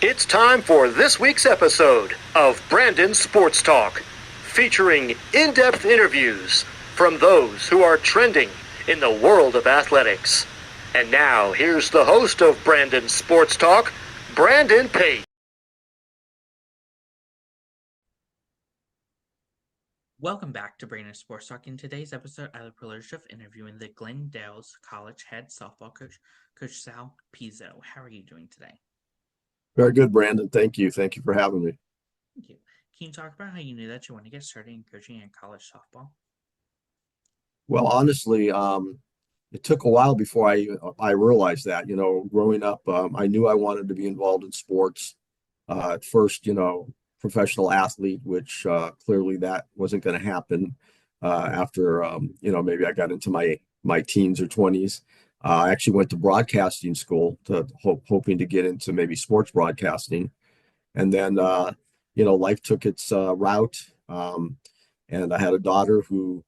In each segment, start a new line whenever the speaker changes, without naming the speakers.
It's time for this week's episode of Brandon Sports Talk, featuring in-depth interviews from those who are trending in the world of athletics. And now, here's the host of Brandon Sports Talk, Brandon Pate.
Welcome back to Brandon Sports Talk. In today's episode, I have the privilege of interviewing the Glendale College head softball coach, Coach Sal Pizzo. How are you doing today?
Very good, Brandon. Thank you. Thank you for having me.
Thank you. Can you talk about how you knew that you want to get started in coaching in college softball?
Well, honestly, it took a while before I realized that. Growing up, I knew I wanted to be involved in sports. At first, professional athlete, which clearly that wasn't going to happen after maybe I got into my teens or 20s. I actually went to broadcasting school hoping to get into maybe sports broadcasting. And then, life took its route. And I had a daughter who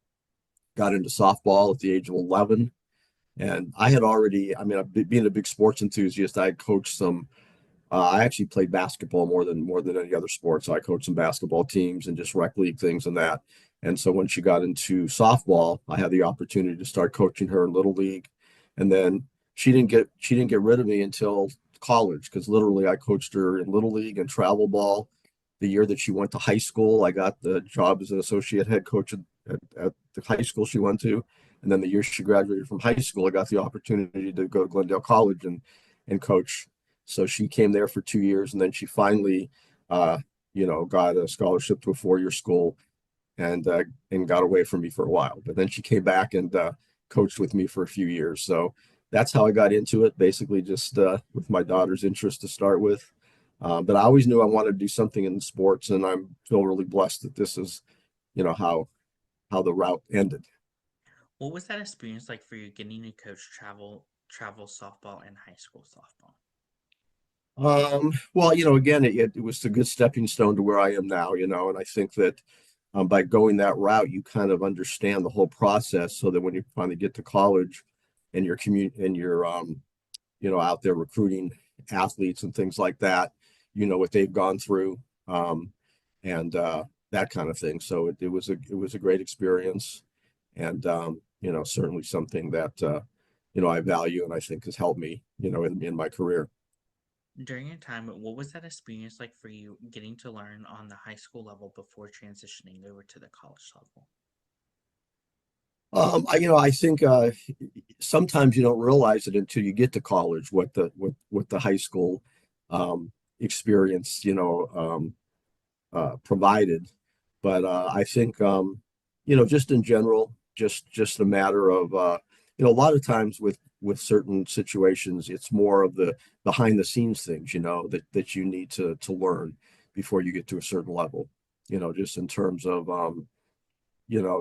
got into softball at the age of 11. And I had already, being a big sports enthusiast, I had coached some. I actually played basketball more than any other sport. So I coached some basketball teams and just rec league things and that. And so when she got into softball, I had the opportunity to start coaching her in little league. And then she didn't get rid of me until college, because literally I coached her in little league and travel ball. The year that she went to high school, I got the job as an associate head coach at the high school she went to. And then the year she graduated from high school, I got the opportunity to go to Glendale College and coach. So she came there for 2 years, and then she finally, got a scholarship to a 4-year school, and got away from me for a while. But then she came back and coached with me for a few years. So that's how I got into it, basically just with my daughter's interest to start with. But I always knew I wanted to do something in sports, and I feel really blessed that this is, how the route ended.
What was that experience like for you getting to coach travel softball and high school softball?
Well, again, it was a good stepping stone to where I am now, and I think that by going that route, you kind of understand the whole process, so that when you finally get to college and you're out there recruiting athletes and things like that, you know what they've gone through, and that kind of thing. So it was a great experience, and certainly something that I value and I think has helped me, in my career.
During your time, what was that experience like for you getting to learn on the high school level before transitioning over to the college level?
I think sometimes you don't realize it until you get to college, what the high school experience provided. But I think just in general, just a matter of a lot of times with certain situations, it's more of the behind the scenes things, that you need to learn before you get to a certain level. Just in terms of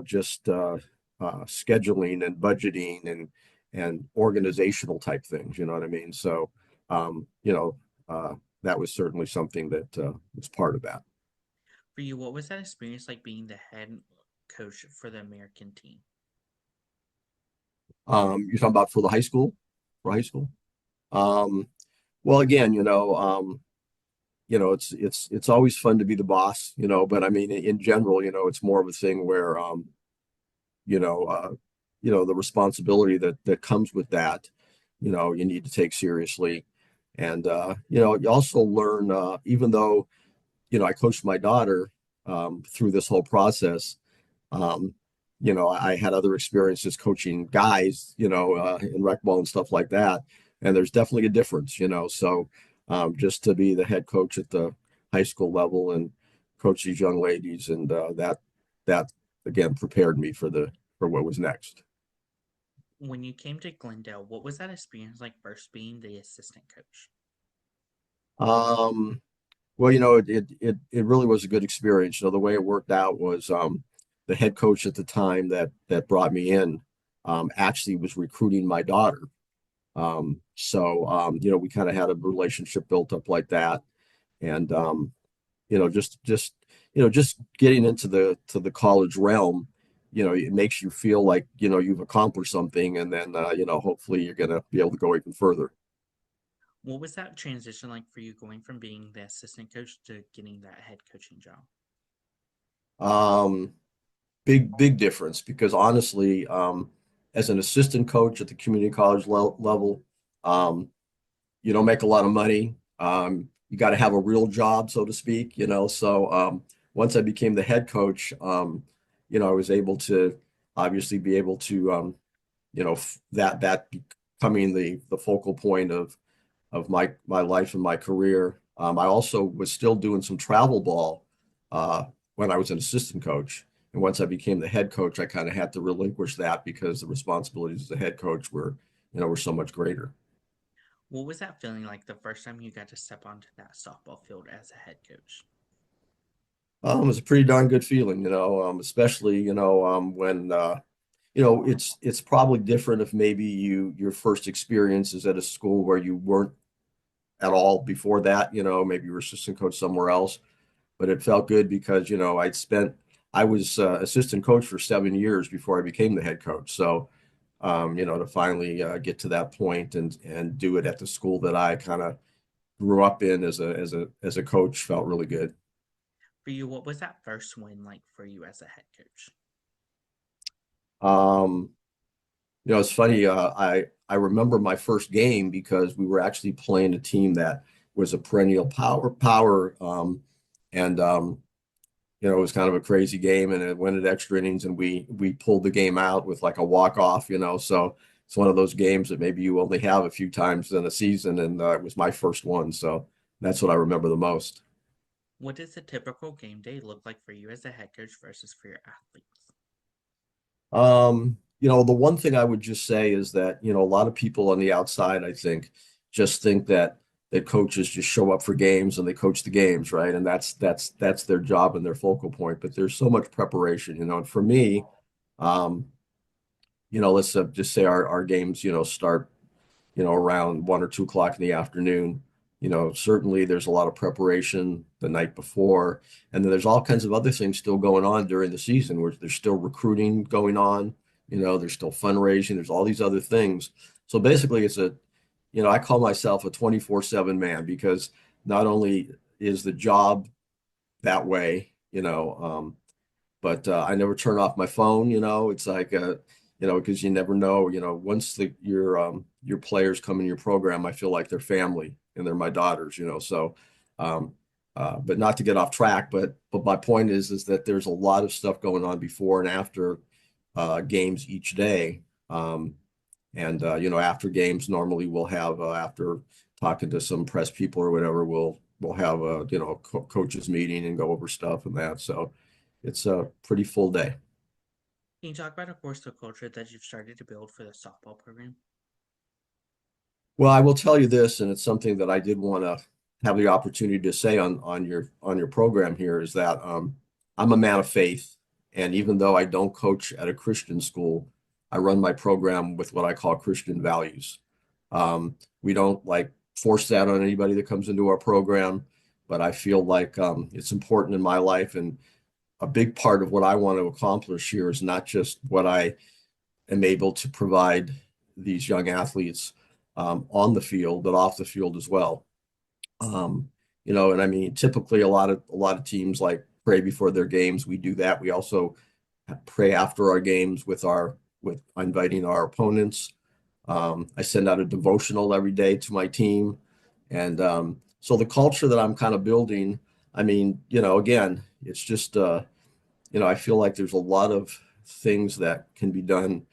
just scheduling and budgeting and organizational type things. You know what I mean? So that was certainly something that was part of that.
For you, what was that experience like being the head coach for the American team?
You're talking about for high school. Um, well, again, it's always fun to be the boss, but I mean, in general, it's more of a thing where, you know, uh, the responsibility that comes with that, you need to take seriously. And, you also learn, even though, I coached my daughter through this whole process. Um, I had other experiences coaching guys, in rec ball and stuff like that. And there's definitely a difference, So just to be the head coach at the high school level and coach these young ladies, and that again prepared me for what was next.
When you came to Glendale, what was that experience like first being the assistant coach?
Um, well, it really was a good experience. The way it worked out was the head coach at the time that brought me in actually was recruiting my daughter. So we kind of had a relationship built up like that, and just getting into the college realm, it makes you feel like you've accomplished something, and then hopefully you're gonna be able to go even further.
What was that transition like for you going from being the assistant coach to getting that head coaching job?
Um, big difference because honestly, as an assistant coach at the community college level, um, you don't make a lot of money. You got to have a real job, so to speak, So once I became the head coach, I was able to obviously be able to, that becoming the focal point of my life and my career. I also was still doing some travel ball uh, when I was an assistant coach. And once I became the head coach, I kind of had to relinquish that because the responsibilities as a head coach were so much greater.
What was that feeling like the first time you got to step onto that softball field as a head coach?
It was a pretty darn good feeling, especially, when, it's probably different if maybe your first experience is at a school where you weren't at all before that, maybe you were assistant coach somewhere else, but it felt good because, I was assistant coach for 7 years before I became the head coach. So, to finally get to that point and do it at the school that I kind of grew up in as a coach felt really good.
For you, what was that first win like for you as a head coach?
Um, it's funny. I remember my first game because we were actually playing a team that was a perennial power, and it was kind of a crazy game, and it went at extra innings, and we pulled the game out with like a walk off. So it's one of those games that maybe you only have a few times in a season, and it was my first one, so that's what I remember the most.
What does a typical game day look like for you as a head coach versus for your athletes?
The one thing I would just say is that, a lot of people on the outside, I think, just think that coaches just show up for games and they coach the games, right? And that's their job and their focal point. But there's so much preparation, And for me, um, let's just say our games, start around 1 or 2 o'clock in the afternoon. Certainly there's a lot of preparation the night before. And then there's all kinds of other things still going on during the season where there's still recruiting going on, there's still fundraising, there's all these other things. So basically I call myself a 24/7 man because not only is the job that way, but I never turn off my phone. It's like because you never know. Once your players come in your program, I feel like they're family and they're my daughters. So, um, but not to get off track. But my point is that there's a lot of stuff going on before and after games each day. And after games, normally we'll have after talking to some press people or whatever, we'll have a coaches meeting and go over stuff and that. So it's a pretty full day.
Can you talk about a course of culture that you've started to build for the softball program?
Well, I will tell you this, and it's something that I did want to have the opportunity to say on your program here is that I'm a man of faith, and even though I don't coach at a Christian school, I run my program with what I call Christian values. We don't like force that on anybody that comes into our program, but I feel like it's important in my life, and a big part of what I want to accomplish here is not just what I am able to provide these young athletes on the field, but off the field as well. And I mean, typically a lot of teams like pray before their games. We do that. We also pray after our games with inviting our opponents. I send out a devotional every day to my team, and so the culture that I'm kind of building. I mean, again, it's just I feel like there's a lot of things that can be done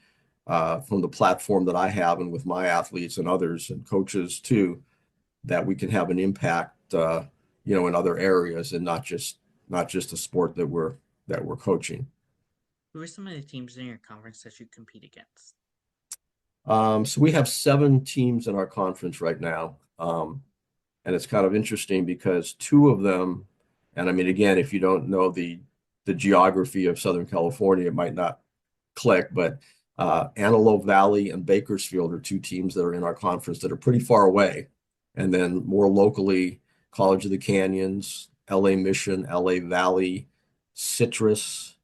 from the platform that I have and with my athletes and others and coaches too, that we can have an impact, in other areas and not just a sport that we're coaching.
Who are some of the teams in your conference that you compete against?
So we have 7 teams in our conference right now. And it's kind of interesting because 2 of them, and I mean, again, if you don't know the geography of Southern California, it might not click, but Antelope Valley and Bakersfield are 2 teams that are in our conference that are pretty far away. And then more locally, College of the Canyons, LA Mission, LA Valley, Citrus,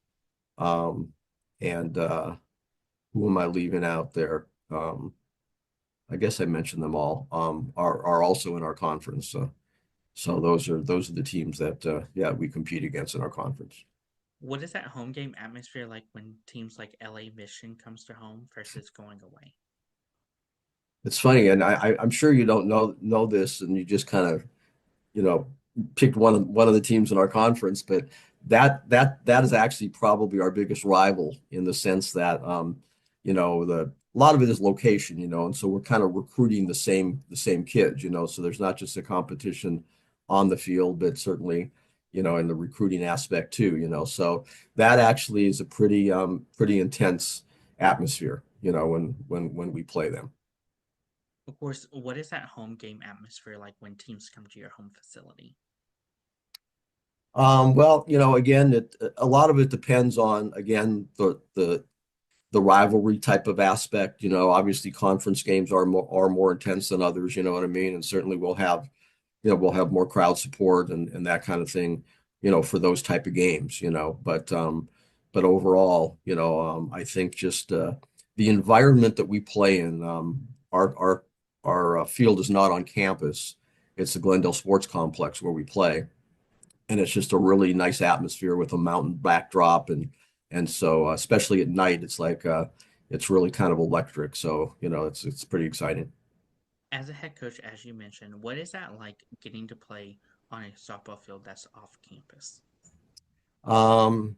um, and who am I leaving out there? I guess I mentioned them all, are also in our conference. So those are the teams that yeah, we compete against in our conference.
What is that home game atmosphere like when teams like LA Mission comes to home versus going away?
It's funny, and I'm sure you don't know this, and you just kind of you know picked one of the teams in our conference, but that is actually probably our biggest rival in the sense that the a lot of it is location, and so we're kind of recruiting the same kids, so there's not just a competition on the field, but certainly in the recruiting aspect too, so that actually is a pretty intense atmosphere, when we play them.
Of course, what is that home game atmosphere like when teams come to your home facility?
Well, again, a lot of it depends on, again, the rivalry type of aspect. Obviously conference games are more intense than others, you know what I mean? And certainly we'll have more crowd support and that kind of thing, for those type of games, but overall, I think just the environment that we play in, our field is not on campus. It's the Glendale Sports Complex where we play, and it's just a really nice atmosphere with a mountain backdrop, and so especially at night, it's really kind of electric. So it's pretty exciting.
As a head coach, as you mentioned, what is that like getting to play on a softball field that's off campus?
Um,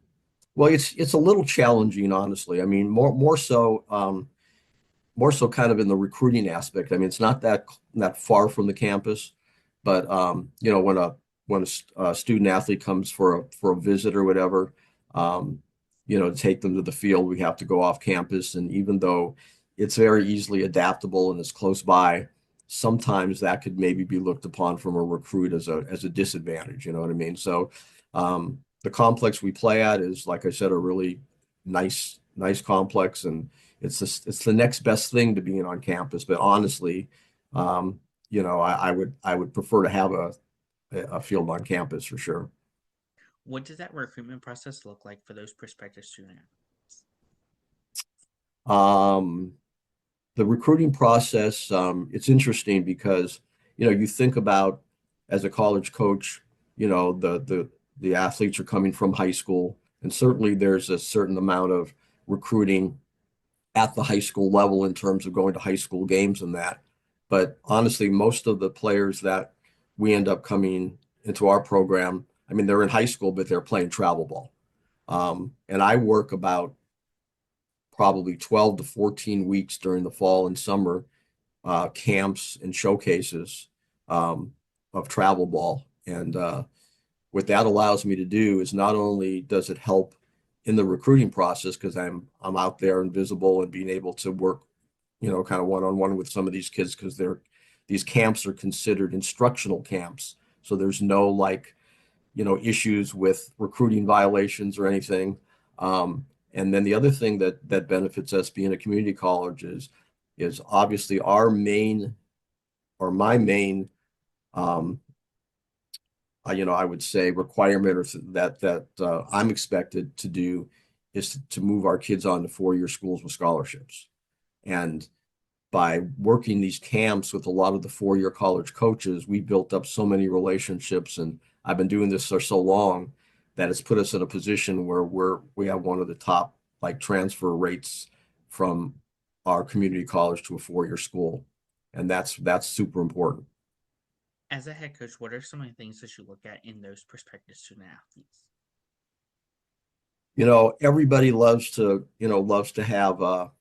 well, it's a little challenging, honestly. I mean, more so kind of in the recruiting aspect. I mean, it's not that far from the campus, but when a student athlete comes for a visit or whatever, um, to take them to the field, we have to go off campus. And even though it's very easily adaptable and it's close by, sometimes that could maybe be looked upon from a recruit as a disadvantage. You know what I mean? So the complex we play at is, like I said, a really nice complex, and it's the next best thing to being on campus. But honestly, I would prefer to have a field on campus for sure.
What does that recruitment process look like for those prospective students?
Um, the recruiting process, it's interesting because you think about, as a college coach, the athletes are coming from high school, and certainly there's a certain amount of recruiting at the high school level in terms of going to high school games and that. But honestly, most of the players that we end up coming into our program, I mean, they're in high school, but they're playing travel ball. And I work about probably 12 to 14 weeks during the fall and summer, camps and showcases, um, of travel ball. And what that allows me to do is, not only does it help in the recruiting process because I'm out there and visible and being able to work, kind of one-on-one with some of these kids, because these camps are considered instructional camps. So there's no, like, issues with recruiting violations or anything. And then the other thing that benefits us being a community college is obviously our main, or my main, um, I would say, requirement, or that I'm expected to do, is to move our kids on to 4-year schools with scholarships. And by working these camps with a lot of the 4-year college coaches, we built up so many relationships, and I've been doing this for so long that it's put us in a position where we have one of the top, like, transfer rates from our community college to a 4-year school, and that's super important.
As a head coach, what are some of the things that you look at in those prospective student athletes?
Everybody loves to have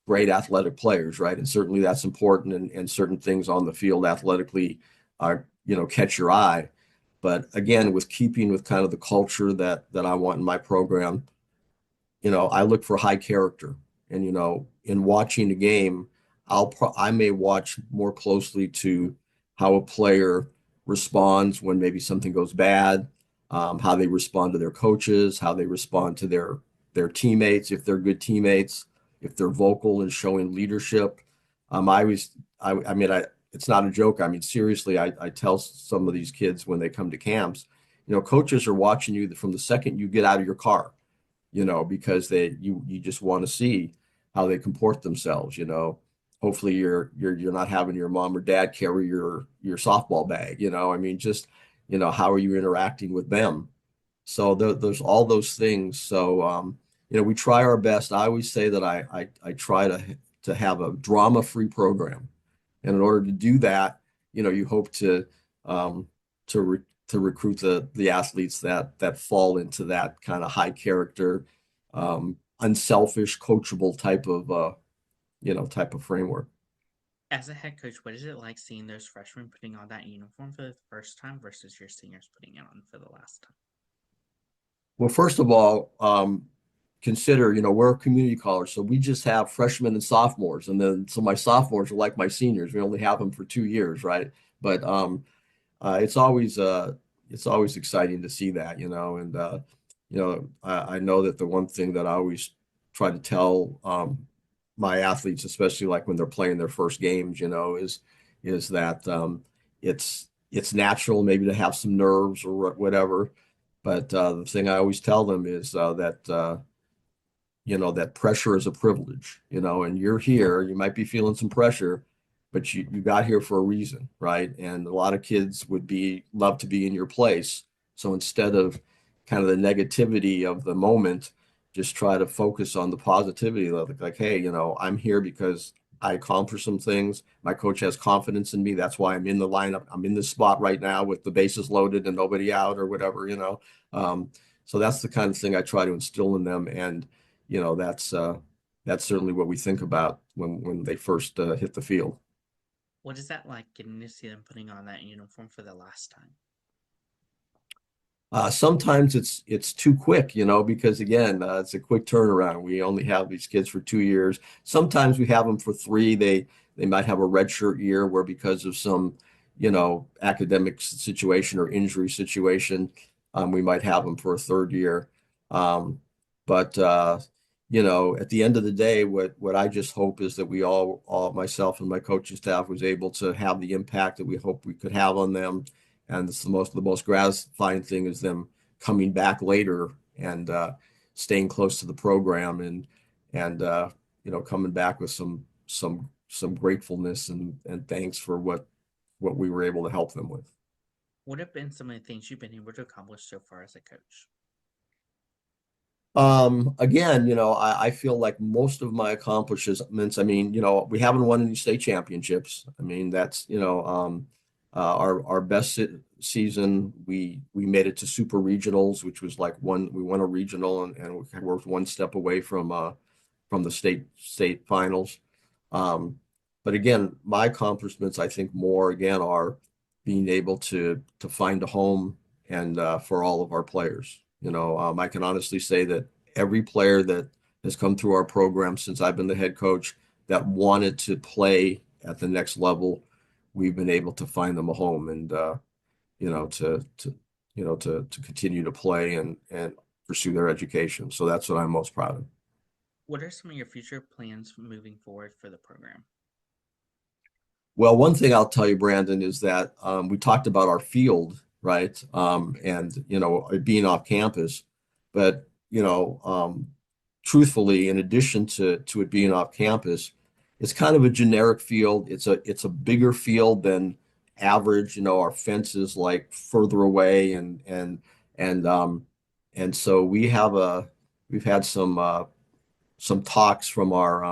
great athletic players, right? And certainly that's important, and certain things on the field athletically are, catch your eye. But again, with keeping with kind of the culture that I want in my program, I look for high character. And, in watching the game, I may watch more closely to how a player responds when maybe something goes bad, how they respond to their coaches, how they respond to their teammates, if they're good teammates, if they're vocal and showing leadership. I mean, it's not a joke. I mean, seriously, I tell some of these kids when they come to camps, coaches are watching you from the second you get out of your car, because you just want to see how they comport themselves. hopefully you're not having your mom or dad carry your softball bag, I mean, just, how are you interacting with them? So there's all those things. So we try our best. I always say that I try to have a drama-free program. And in order to do that, you hope um, to re to recruit the athletes that fall into that kind of high character, unselfish, coachable type of framework.
As a head coach, what is it like seeing those freshmen putting on that uniform for the first time versus your seniors putting it on for the last time?
Well, first of all, consider, we're a community college, so we just have freshmen and sophomores, and then so my sophomores are like my seniors. We only have them for 2 years, right? But it's always exciting to see that, and I know that the one thing that I always try to tell my athletes, especially like when they're playing their first games, is that it's natural maybe to have some nerves or whatever, but the thing I always tell them is that pressure is a privilege, and you're here, you might be feeling some pressure, but you got here for a reason, right? And a lot of kids would be love to be in your place. So instead of kind of the negativity of the moment, just try to focus on the positivity of like, hey, I'm here because I accomplished some things. My coach has confidence in me. That's why I'm in the lineup. I'm in this spot right now with the bases loaded and nobody out or whatever. So that's the kind of thing I try to instill in them. And that's certainly what we think about when they first hit the field.
What is that like getting to see them putting on that uniform for the last time?
Sometimes it's too quick, because again, it's a quick turnaround. We only have these kids for 2 years. Sometimes we have them for three. They might have a redshirt year where because of some, academic situation or injury situation, we might have them for a third year. Um, but at the end of the day, what I just hope is that we all myself and my coaching staff was able to have the impact that we hope we could have on them. And it's the most gratifying thing is them coming back later and staying close to the program and coming back with some gratefulness and thanks for what we were able to help them with.
What have been some of the things you've been able to accomplish so far as a coach?
Again, I feel like most of my accomplishments, I mean, we haven't won any state championships. I mean, that's, our best season, we made it to super regionals, which was like we won a regional and we worked one step away from the state finals. Um, but again, my accomplishments, I think more again are being able to find a home and for all of our players. I can honestly say that every player that has come through our program since I've been the head coach that wanted to play at the next level, we've been able to find them a home and to continue to play and pursue their education. So that's what I'm most proud of.
What are some of your future plans moving forward for the program?
Well, one thing I'll tell you, Brandon, is that we talked about our field, right? And it being off campus, but truthfully, in addition to it being off campus, it's kind of a generic field. It's a bigger field than average. Our fence is like further away, and so we've had some talks from our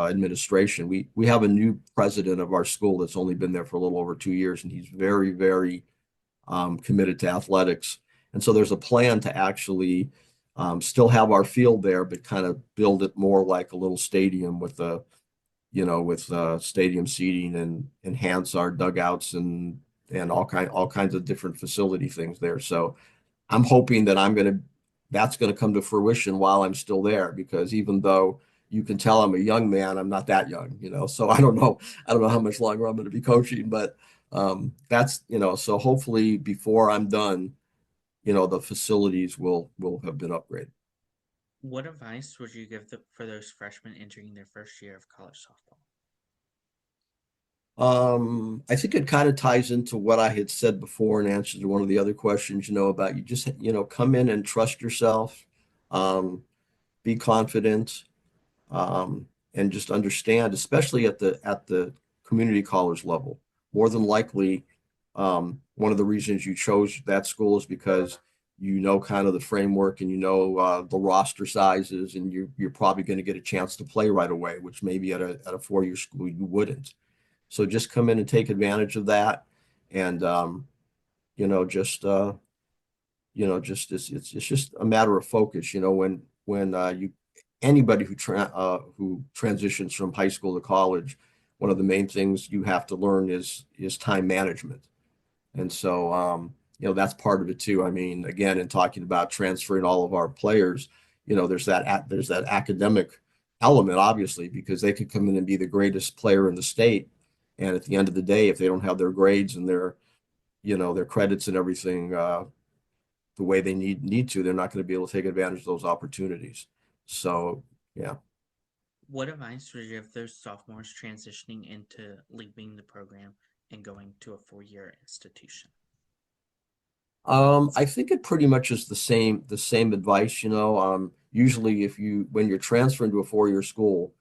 administration. We have a new president of our school that's only been there for a little over 2 years, and he's very, very committed to athletics. And so there's a plan to actually still have our field there, but kind of build it more like a little stadium with stadium seating and enhance our dugouts and all kinds of different facility things there. So I'm hoping that's gonna come to fruition while I'm still there because even though you can tell I'm a young man, I'm not that young. So I don't know how much longer I'm gonna be coaching, but so hopefully before I'm done, the facilities will have been upgraded.
What advice would you give for those freshmen entering their first year of college softball?
I think it kind of ties into what I had said before in answer to one of the other questions, about you just, come in and trust yourself, be confident, and just understand, especially at the community college level. More than likely, one of the reasons you chose that school is because you know kind of the framework and you know the roster sizes, and you're probably going to get a chance to play right away, which maybe at a 4-year school you wouldn't. So just come in and take advantage of that, and you know just just it's just a matter of focus. When you anybody who transitions from high school to college, one of the main things you have to learn is time management. And so, that's part of it too. I mean, again, in talking about transferring all of our players, there's that academic element, obviously, because they could come in and be the greatest player in the state. And at the end of the day, if they don't have their grades and their credits and everything, the way they need to, they're not going to be able to take advantage of those opportunities. So, yeah.
What advice would you give those sophomores transitioning into leaving the program and going to a 4-year institution?
I think it pretty much is the same advice. Usually when you're transferring to a 4-year school,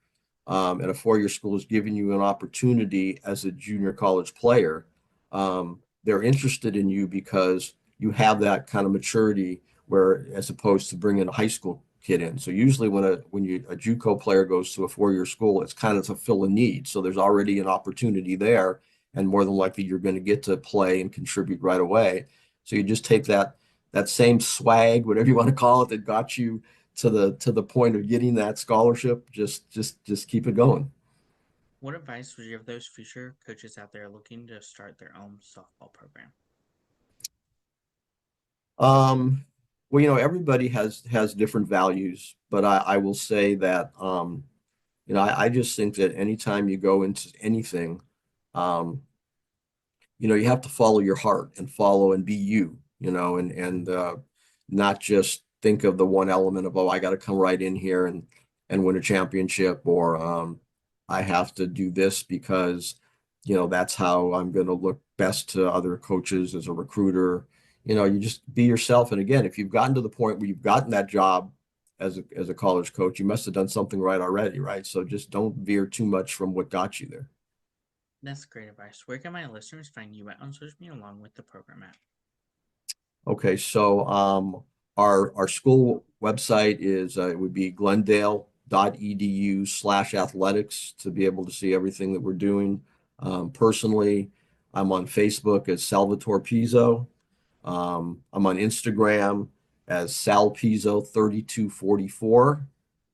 and a 4-year school is giving you an opportunity as a junior college player, they're interested in you because you have that kind of maturity where, as opposed to bringing a high school kid in. So usually when a JUCO player goes to a 4-year school, it's kind of to fill a need. So there's already an opportunity there, and more than likely you're going to get to play and contribute right away. So you just take that same swag, whatever you want to call it, that got you to the point of getting that scholarship. Just keep it going.
What advice would you give those future coaches out there looking to start their own softball program?
Well, everybody has different values, but I will say that I just think that anytime you go into anything, um, you have to follow your heart and follow and be you, and not just think of the one element of, oh, I got to come right in here and win a championship, or I have to do this because that's how I'm going to look best to other coaches as a recruiter. You just be yourself. And again, if you've gotten to the point where you've gotten that job as a college coach, you must have done something right already, right? So just don't veer too much from what got you there.
That's great advice. Where can my listeners find you at on social media along with the program app?
Okay, so our school website it would be glendale.edu/athletics to be able to see everything that we're doing. Personally, I'm on Facebook as Salvatore Pizzo. I'm on Instagram as Sal Pizzo 3244.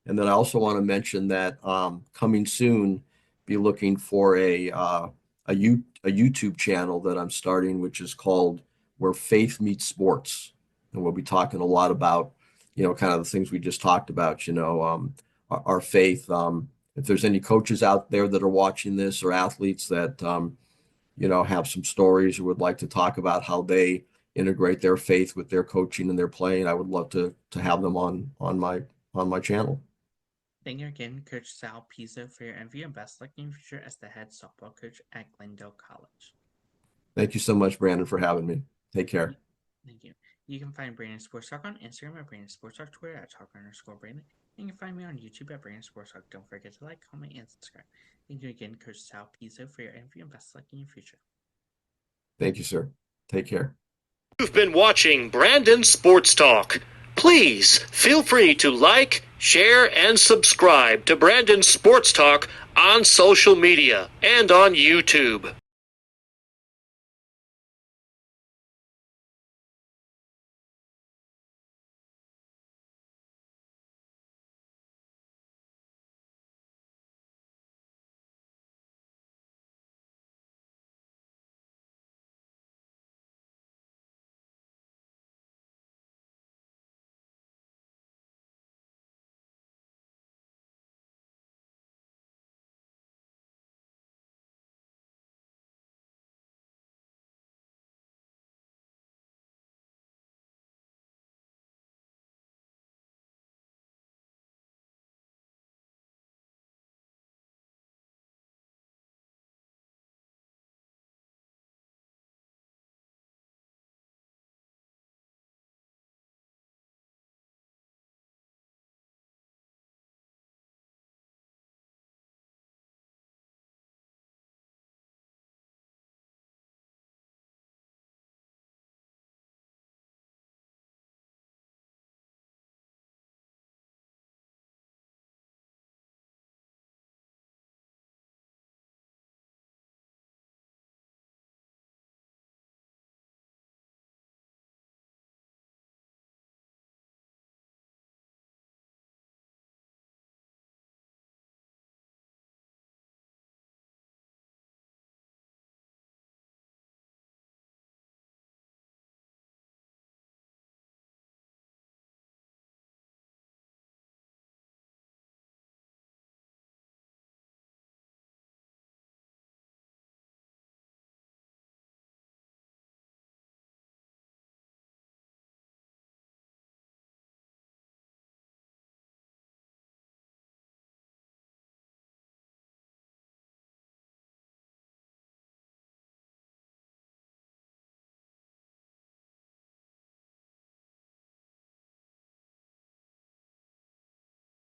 And then I also want to mention that coming soon, be looking for a YouTube channel that I'm starting, which is called Where Faith Meets Sports. And we'll be talking a lot about, kind of the things we just talked about, our faith. If there's any coaches out there that are watching this, or athletes that, have some stories or would like to talk about how they integrate their faith with their coaching and their playing, I would love to have them on my channel.
Thank you again, Coach Sal Pizzo, for your interview, and best luck in your future as the head softball coach at Glendale College.
Thank you so much, Brandon, for having me. Take care.
Thank you. You can find Brandon Sports Talk on Instagram at Brandon Sports Talk, Twitter at Talk_Brandon, and you can find me on YouTube at Brandon Sports Talk. Don't forget to like, comment, and subscribe. Thank you again, Coach Sal Pizzo, for your interview, and best luck in your future.
Thank you, sir. Take care.
You've been watching Brandon Sports Talk. Please feel free to like, share, and subscribe to Brandon Sports Talk on social media and on YouTube.